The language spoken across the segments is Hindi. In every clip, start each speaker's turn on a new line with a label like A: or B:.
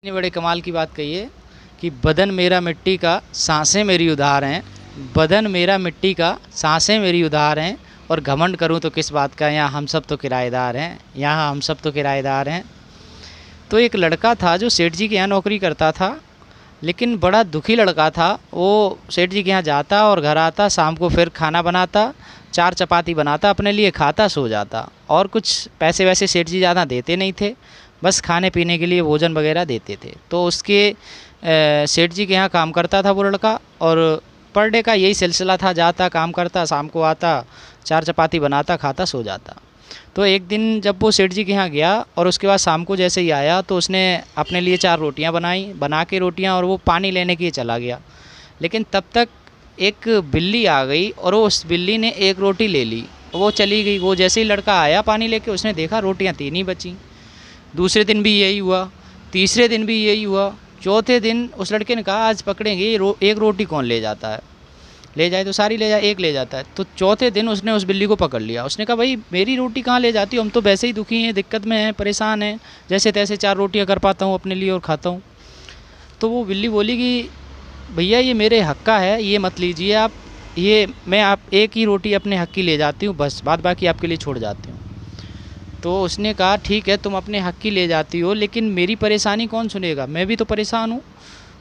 A: इतनी बड़े कमाल की बात कही है कि बदन मेरा मिट्टी का, सांसें मेरी उधार हैं। बदन मेरा मिट्टी का, सांसें मेरी उधार हैं। और घमंड करूं तो किस बात का, यहाँ हम सब तो किराएदार हैं, यहाँ हम सब तो किराएदार हैं। तो एक लड़का था जो सेठ जी के यहाँ नौकरी करता था, लेकिन बड़ा दुखी लड़का था। वो सेठ जी के यहाँ जाता और घर आता, शाम को फिर खाना बनाता, 4 चपाती बनाता, अपने लिए खाता, सो जाता। और कुछ पैसे वैसे सेठ जी ज़्यादा देते नहीं थे, बस खाने पीने के लिए भोजन वगैरह देते थे। तो उसके सेठ जी के यहाँ काम करता था वो लड़का, और पर डे का यही सिलसिला था, जाता काम करता, शाम को आता, 4 चपाती बनाता, खाता, सो जाता। तो एक दिन जब वो सेठ जी के यहाँ गया और उसके बाद शाम को जैसे ही आया तो उसने अपने लिए 4 रोटियां बनाई, बना के रोटियां, और वो पानी लेने के लिए चला गया। लेकिन तब तक एक बिल्ली आ गई और वो उस बिल्ली ने एक रोटी ले ली, वो चली गई। वो जैसे ही लड़का आया पानी लेके, उसने देखा रोटियां 3 ही बची। दूसरे दिन भी यही हुआ, तीसरे दिन भी यही हुआ, चौथे दिन उस लड़के ने कहा आज पकड़ेंगे एक रोटी कौन ले जाता है, ले जाए तो सारी ले जाए, एक ले जाता है। तो चौथे दिन उसने उस बिल्ली को पकड़ लिया। उसने कहा भाई मेरी रोटी कहाँ ले जाती हो, हम तो वैसे ही दुखी हैं, दिक्कत में हैं, परेशान हैं, जैसे तैसे 4 रोटियाँ कर पाता हूँ अपने लिए और खाता हूँ। तो वो बिल्ली बोली कि भैया ये मेरे हक़ का है, ये मत लीजिए आप, ये मैं आप एक ही रोटी अपने हक़ की ले जाती हूँ, बस बाद बाकी आपके लिए छोड़ जाती हूँ। तो उसने कहा ठीक है तुम अपने हक़ की ले जाती हो, लेकिन मेरी परेशानी कौन सुनेगा, मैं भी तो परेशान हूँ।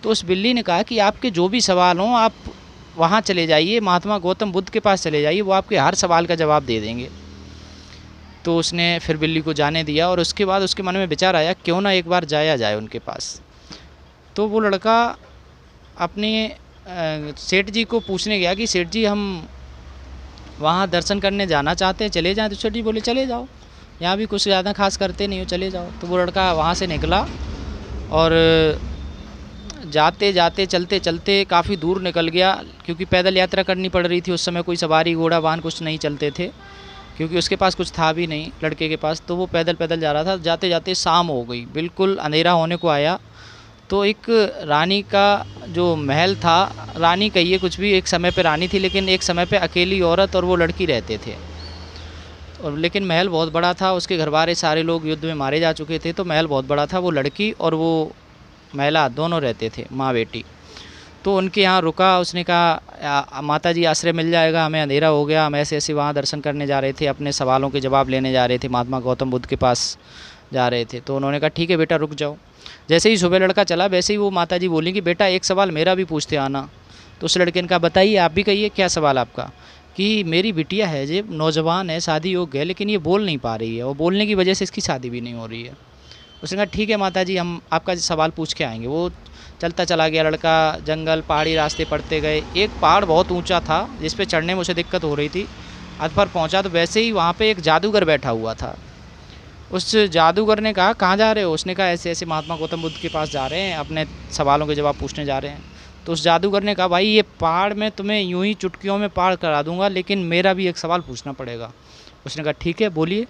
A: तो उस बिल्ली ने कहा कि आपके जो भी सवाल हों आप वहाँ चले जाइए, महात्मा गौतम बुद्ध के पास चले जाइए, वो आपके हर सवाल का जवाब दे देंगे। तो उसने फिर बिल्ली को जाने दिया, और उसके बाद उसके मन में विचार आया क्यों ना एक बार जाया जाए उनके पास। तो वो लड़का अपने सेठ जी को पूछने गया कि सेठ जी हम वहाँ दर्शन करने जाना चाहते हैं, चले जाएँ। तो सेठ जी बोले चले जाओ, यहाँ भी कुछ ज़्यादा खास करते नहीं हो, चले जाओ। तो वो लड़का वहाँ से निकला और जाते जाते चलते चलते काफ़ी दूर निकल गया, क्योंकि पैदल यात्रा करनी पड़ रही थी उस समय, कोई सवारी घोड़ा वाहन कुछ नहीं चलते थे, क्योंकि उसके पास कुछ था भी नहीं लड़के के पास। तो वो पैदल पैदल जा रहा था। जाते जाते शाम हो गई, बिल्कुल अंधेरा होने को आया। तो एक रानी का जो महल था, रानी कहिए कुछ भी, एक समय पे रानी थी, लेकिन एक समय पे अकेली औरत और वो लड़की रहते थे। और लेकिन महल बहुत बड़ा था, उसके घरवाले सारे लोग युद्ध में मारे जा चुके थे, तो महल बहुत बड़ा था। वो लड़की और वो महिला दोनों रहते थे, माँ बेटी। तो उनके यहाँ रुका, उसने कहा माता जी आश्रय मिल जाएगा, हमें अंधेरा हो गया, हम ऐसे ऐसे वहाँ दर्शन करने जा रहे थे, अपने सवालों के जवाब लेने जा रहे थे, महात्मा गौतम बुद्ध के पास जा रहे थे। तो उन्होंने कहा ठीक है बेटा रुक जाओ। जैसे ही सुबह लड़का चला, वैसे ही वो माता जी बोली कि बेटा एक सवाल मेरा भी पूछते आना। तो उस लड़के ने कहा बताइए आप भी कहिए क्या सवाल आपका। कि मेरी बिटिया है जो नौजवान है, शादी योग्य है, लेकिन ये बोल नहीं पा रही है, और बोलने की वजह से इसकी शादी भी नहीं हो रही है। उसने कहा ठीक है माता जी हम आपका सवाल पूछ के आएंगे। वो चलता चला गया लड़का, जंगल पहाड़ी रास्ते पड़ते गए। एक पहाड़ बहुत ऊंचा था जिस पे चढ़ने में उसे दिक्कत हो रही थी। अध पर पहुंचा तो वैसे ही वहाँ पे एक जादूगर बैठा हुआ था। उस जादूगर ने कहा कहाँ जा रहे हो। उसने कहा ऐसे ऐसे महात्मा गौतम बुद्ध के पास जा रहे हैं, अपने सवालों के जवाब पूछने जा रहे हैं। तो उस जादूगर ने कहा भाई ये पहाड़ में तुम्हें यूं ही चुटकियों में पार करा दूंगा, लेकिन मेरा भी एक सवाल पूछना पड़ेगा। उसने कहा ठीक है बोलिए।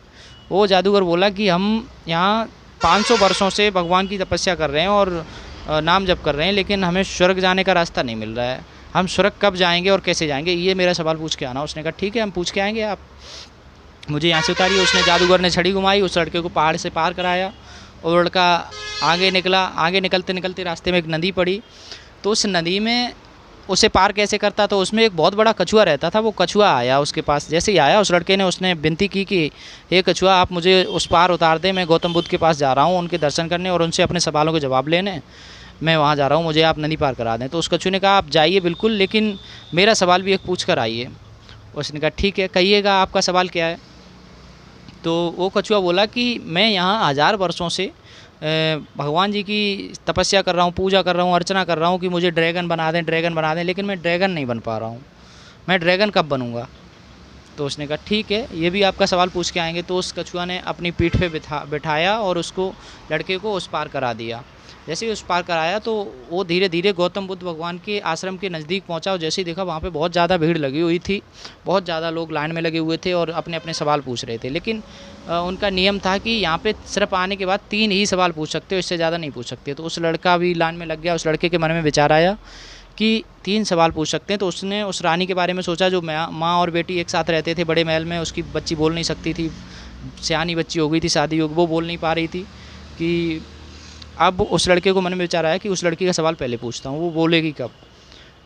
A: वो जादूगर बोला कि हम यहाँ 500 वर्षों से भगवान की तपस्या कर रहे हैं और नाम जप कर रहे हैं, लेकिन हमें स्वर्ग जाने का रास्ता नहीं मिल रहा है। हम स्वर्ग कब जाएंगे और कैसे जाएंगे, ये मेरा सवाल पूछ के आना। उसने कहा ठीक है हम पूछ के आएंगे, आप मुझे यहाँ से उतारिए। उसने जादूगर ने छड़ी घुमाई, उस लड़के को पहाड़ से पार कराया, और लड़का आगे निकला। आगे निकलते निकलते रास्ते में एक नदी पड़ी। तो उस नदी में उसे पार कैसे करता, तो उसमें एक बहुत बड़ा कछुआ रहता था। वो कछुआ आया उसके पास। जैसे ही आया उस लड़के ने उसने विनती की कि हे कछुआ आप मुझे उस पार उतार दे, मैं गौतम बुद्ध के पास जा रहा हूँ उनके दर्शन करने और उनसे अपने सवालों के जवाब लेने, मैं वहाँ जा रहा हूँ, मुझे आप नदी पार करा दें। तो उस कछुए ने कहा आप जाइए बिल्कुल, लेकिन मेरा सवाल भी एक पूछ कर आइए। उसने कहा ठीक है कहिएगा आपका सवाल क्या है। तो वो कछुआ बोला कि मैं यहाँ 1000 वर्षों से भगवान जी की तपस्या कर रहा हूँ, पूजा कर रहा हूँ, अर्चना कर रहा हूँ कि मुझे ड्रैगन बना दें, ड्रैगन बना दें, लेकिन मैं ड्रैगन नहीं बन पा रहा हूँ, मैं ड्रैगन कब बनूँगा। तो उसने कहा ठीक है ये भी आपका सवाल पूछ के आएंगे। तो उस कछुआ ने अपनी पीठ पे बिठाया और उसको लड़के को उस पार करा दिया। जैसे ही उस पार कराया तो वो धीरे धीरे गौतम बुद्ध भगवान के आश्रम के नज़दीक पहुंचा, और जैसे ही देखा वहाँ पे बहुत ज़्यादा भीड़ लगी हुई थी, बहुत ज़्यादा लोग लाइन में लगे हुए थे और अपने अपने सवाल पूछ रहे थे। लेकिन उनका नियम था कि यहाँ पे सिर्फ आने के बाद 3 ही सवाल पूछ सकते हो, इससे ज़्यादा नहीं पूछ सकते। तो उस लड़का भी लाइन में लग गया। उस लड़के के मन में विचार आया कि 3 सवाल पूछ सकते हैं। तो उसने उस रानी के बारे में सोचा जो माँ और बेटी एक साथ रहते थे बड़े महल में। उसकी बच्ची बोल नहीं सकती थी, सियानी बच्ची हो गई थी, शादी हो गई, वो बोल नहीं पा रही थी कि अब उस लड़के को मन में विचार आया कि उस लड़की का सवाल पहले पूछता हूँ, वो बोलेगी कब।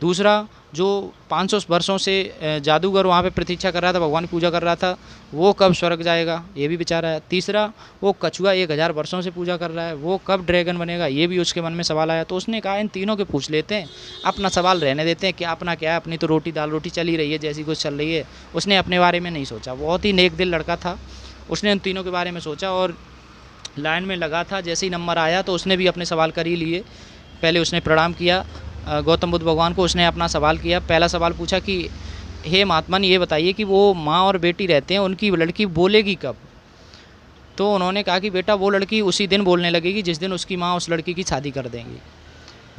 A: दूसरा, जो 500 वर्षों से जादूगर वहाँ पे प्रतीक्षा कर रहा था, भगवान की पूजा कर रहा था, वो कब स्वर्ग जाएगा, ये भी विचार आया। तीसरा, वो कछुआ 1000 वर्षों से पूजा कर रहा है, वो कब ड्रैगन बनेगा, ये भी उसके मन में सवाल आया। तो उसने कहा इन तीनों के पूछ लेते हैं, अपना सवाल रहने देते हैं, क्या अपना क्या है, अपनी तो रोटी दाल रोटी चल ही रही है, जैसी कुछ चल रही है। उसने अपने बारे में नहीं सोचा, बहुत ही नेक दिल लड़का था। उसने उन तीनों के बारे में सोचा और लाइन में लगा था। जैसे ही नंबर आया तो उसने भी अपने सवाल कर ही लिए। पहले उसने प्रणाम किया गौतम बुद्ध भगवान को। उसने अपना सवाल किया। पहला सवाल पूछा कि हे महात्मन, ये बताइए कि वो माँ और बेटी रहते हैं, उनकी लड़की बोलेगी कब। तो उन्होंने कहा कि बेटा वो लड़की उसी दिन बोलने लगेगी जिस दिन उसकी माँ उस लड़की की शादी कर देंगी।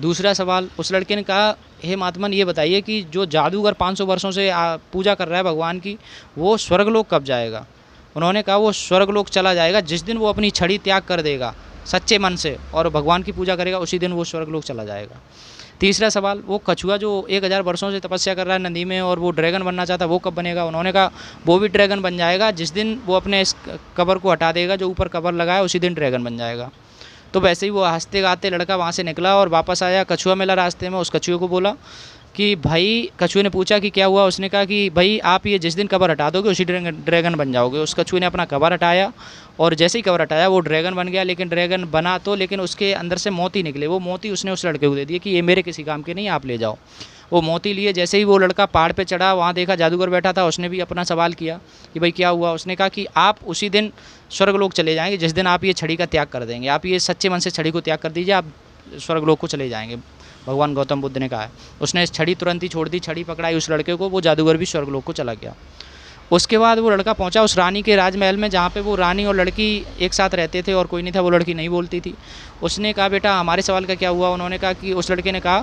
A: दूसरा सवाल, उस लड़के ने कहा हे महात्मन, ये बताइए कि जो जादूगर 500 वर्षों से पूजा कर रहा है भगवान की, वो स्वर्गलोक कब जाएगा। उन्होंने कहा वो स्वर्गलोक चला जाएगा जिस दिन वो अपनी छड़ी त्याग कर देगा सच्चे मन से और भगवान की पूजा करेगा, उसी दिन वो स्वर्गलोक चला जाएगा। तीसरा सवाल, वो कछुआ जो 1000 वर्षों से तपस्या कर रहा है नदी में और वो ड्रैगन बनना चाहता है, वो कब बनेगा। उन्होंने कहा वो भी ड्रैगन बन जाएगा जिस दिन वो अपने इस कबर को हटा देगा, जो ऊपर कबर लगा है, उसी दिन ड्रैगन बन जाएगा। तो वैसे ही वो हंसते गाते लड़का वहाँ से निकला और वापस आया। कछुआ मिला रास्ते में। उस कछुए को बोला कि भाई, कछुए ने पूछा कि क्या हुआ। उसने कहा कि भाई आप ये जिस दिन कबर हटा दोगे उसी ड्रैगन बन जाओगे। उस कछुए ने अपना कबर हटाया और जैसे ही कबर हटाया वो ड्रैगन बन गया। लेकिन ड्रैगन बना तो, लेकिन उसके अंदर से मोती निकले। वो मोती उसने उस लड़के को दे दिए कि ये मेरे किसी काम के नहीं, आप ले जाओ। वो मोती लिए। जैसे ही वो लड़का पहाड़ पे चढ़ा, वहाँ देखा जादूगर बैठा था। उसने भी अपना सवाल किया कि भाई क्या हुआ। उसने कहा कि आप उसी दिन स्वर्गलोक चले जाएंगे जिस दिन आप ये छड़ी का त्याग कर देंगे। आप ये सच्चे मन से छड़ी को त्याग कर दीजिए, आप स्वर्गलोक को चले जाएंगे। भगवान गौतम बुद्ध ने कहा है। उसने इस छड़ी तुरंत ही छोड़ दी, छड़ी पकड़ाई उस लड़के को। वो जादूगर भी स्वर्गलोक को चला गया। उसके बाद वो लड़का पहुंचा उस रानी के राजमहल में, जहाँ पे वो रानी और लड़की एक साथ रहते थे और कोई नहीं था। वो लड़की नहीं बोलती थी। उसने कहा बेटा हमारे सवाल का क्या हुआ। उन्होंने कहा कि, उस लड़के ने कहा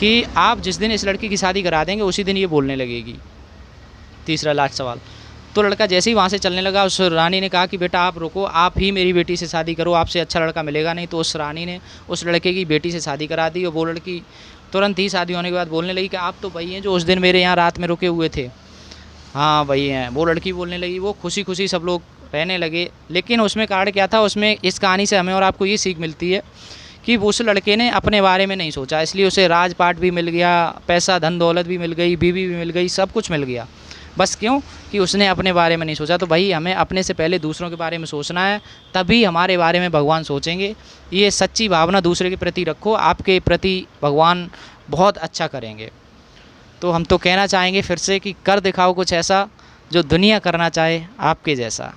A: कि आप जिस दिन इस लड़की की शादी करा देंगे उसी दिन ये बोलने लगेगी। तीसरा लास्ट सवाल। तो लड़का जैसे ही वहाँ से चलने लगा, उस रानी ने कहा कि बेटा आप रुको, आप ही मेरी बेटी से शादी करो, आपसे अच्छा लड़का मिलेगा नहीं। तो उस रानी ने उस लड़के की बेटी से शादी करा दी और वो लड़की तुरंत ही शादी होने के बाद बोलने लगी कि आप तो वही हैं जो उस दिन मेरे यहाँ रात में रुके हुए थे। हाँ वही हैं। वो लड़की बोलने लगी। वो खुशी खुशी सब लोग रहने लगे। लेकिन उसमें कारण क्या था, उसमें इस कहानी से हमें और आपको ये सीख मिलती है कि उस लड़के ने अपने बारे में नहीं सोचा, इसलिए उसे राजपाट भी मिल गया, पैसा धन दौलत भी मिल गई, बीवी भी मिल गई, सब कुछ मिल गया। बस क्यों कि उसने अपने बारे में नहीं सोचा। तो भाई हमें अपने से पहले दूसरों के बारे में सोचना है, तभी हमारे बारे में भगवान सोचेंगे। ये सच्ची भावना दूसरे के प्रति रखो, आपके प्रति भगवान बहुत अच्छा करेंगे। तो हम तो कहना चाहेंगे फिर से कि कर दिखाओ कुछ ऐसा जो दुनिया करना चाहे आपके जैसा।